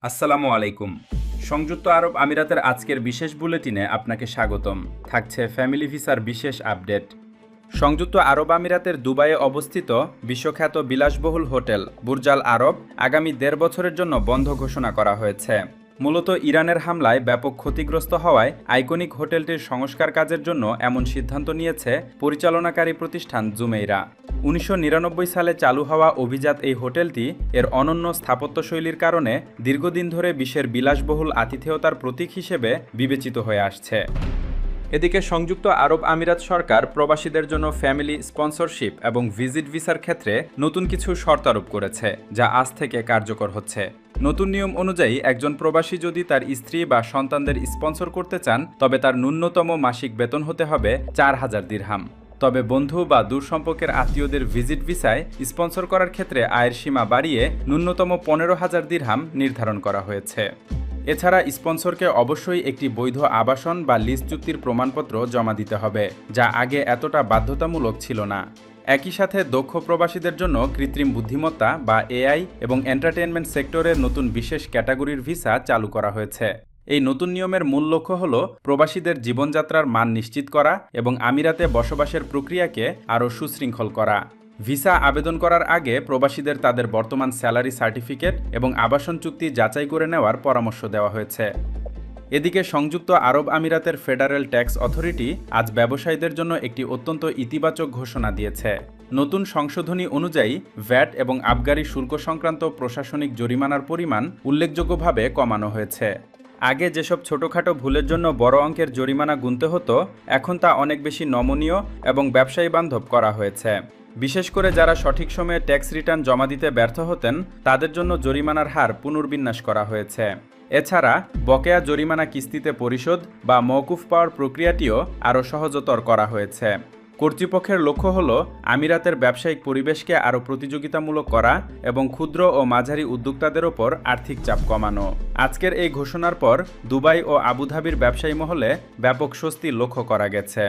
আসসালামু আলাইকুম। সংযুক্ত আরব আমিরাতের আজকের বিশেষ বুলেটিনে আপনাকে স্বাগতম। থাকছে ফ্যামিলি ভিসার বিশেষ আপডেট। সংযুক্ত আরব আমিরাতের দুবাইয়ে অবস্থিত বিশ্বখ্যাত বিলাসবহুল হোটেল বুর্জ আল আরব আগামী ১.৫ বছরের জন্য বন্ধ ঘোষণা করা হয়েছে। মূলত ইরানের হামলায় ব্যাপক ক্ষতিগ্রস্ত হওয়ায় আইকনিক হোটেলটির সংস্কার কাজের জন্য এমন সিদ্ধান্ত নিয়েছে পরিচালনাকারী প্রতিষ্ঠান জুমেইরা। ১৯৯৯ সালে চালু হওয়া অভিজাত এই হোটেলটি এর অনন্য স্থাপত্যশৈলীর কারণে দীর্ঘদিন ধরে বিশ্বের বিলাসবহুল আতিথেয়তার প্রতীক হিসেবে বিবেচিত হয়ে আসছে। এদিকে সংযুক্ত আরব আমিরাত সরকার প্রবাসীদের জন্য ফ্যামিলি স্পন্সরশিপ এবং ভিজিট ভিসার ক্ষেত্রে নতুন কিছু শর্ত আরোপ করেছে, যা আজ থেকে কার্যকর হচ্ছে। নতুন নিয়ম অনুযায়ী একজন প্রবাসী যদি তার স্ত্রী বা সন্তানদের স্পন্সর করতে চান, তবে তার ন্যূনতম মাসিক বেতন হতে হবে ৪,০০০ দিরহাম। তবে বন্ধু বা দূরসম্পর্কের আত্মীয়দের ভিজিট ভিসায় স্পন্সর করার ক্ষেত্রে আয়ের সীমা বাড়িয়ে ন্যূনতম ১৫,০০০ দিরহাম নির্ধারণ করা হয়েছে। এছাড়া স্পন্সরকে অবশ্যই একটি বৈধ আবাসন বা লিজ চুক্তির প্রমাণপত্র জমা দিতে হবে, যা আগে এতটা বাধ্যতামূলক ছিল না। একই সাথে দক্ষ প্রবাসীদের জন্য কৃত্রিম বুদ্ধিমত্তা বা এআই এবং এন্টারটেইনমেন্ট সেক্টরের নতুন বিশেষ ক্যাটাগরির ভিসা চালু করা হয়েছে। এই নতুন নিয়মের মূল লক্ষ্য হল প্রবাসীদের জীবনযাত্রার মান নিশ্চিত করা এবং আমিরাতে বসবাসের প্রক্রিয়াকে আরও সুশৃঙ্খল করা। ভিসা আবেদন করার আগে প্রবাসীদের তাদের বর্তমান স্যালারি সার্টিফিকেট এবং আবাসন চুক্তি যাচাই করে নেওয়ার পরামর্শ দেওয়া হয়েছে। এদিকে সংযুক্ত আরব আমিরাতের ফেডারেল ট্যাক্স অথরিটি আজ ব্যবসায়ীদের জন্য একটি অত্যন্ত ইতিবাচক ঘোষণা দিয়েছে। নতুন সংশোধনী অনুযায়ী ভ্যাট এবং আবগারি শুল্ক সংক্রান্ত প্রশাসনিক জরিমানার পরিমাণ উল্লেখযোগ্যভাবে কমানো হয়েছে। আগে যেসব ছোটোখাটো ভুলের জন্য বড় অঙ্কের জরিমানা গুনতে হতো, এখন তা অনেক বেশি নমনীয় এবং ব্যবসায়ী বান্ধব করা হয়েছে। বিশেষ করে যারা সঠিক সময়ে ট্যাক্স রিটার্ন জমা দিতে ব্যর্থ হতেন, তাদের জন্য জরিমানার হার পুনর্বিন্যাস করা হয়েছে। এছাড়া বকেয়া জরিমানা কিস্তিতে পরিশোধ বা মওকুফ পাওয়ার প্রক্রিয়াটিও আরও সহজতর করা হয়েছে। কর্তৃপক্ষের লক্ষ্য হল আমিরাতের ব্যবসায়িক পরিবেশকে আরও প্রতিযোগিতামূলক করা এবং ক্ষুদ্র ও মাঝারি উদ্যোক্তাদের ওপর আর্থিক চাপ কমানো। আজকের এই ঘোষণার পর দুবাই ও আবুধাবির ব্যবসায়ী মহলে ব্যাপক স্বস্তি লক্ষ্য করা গেছে।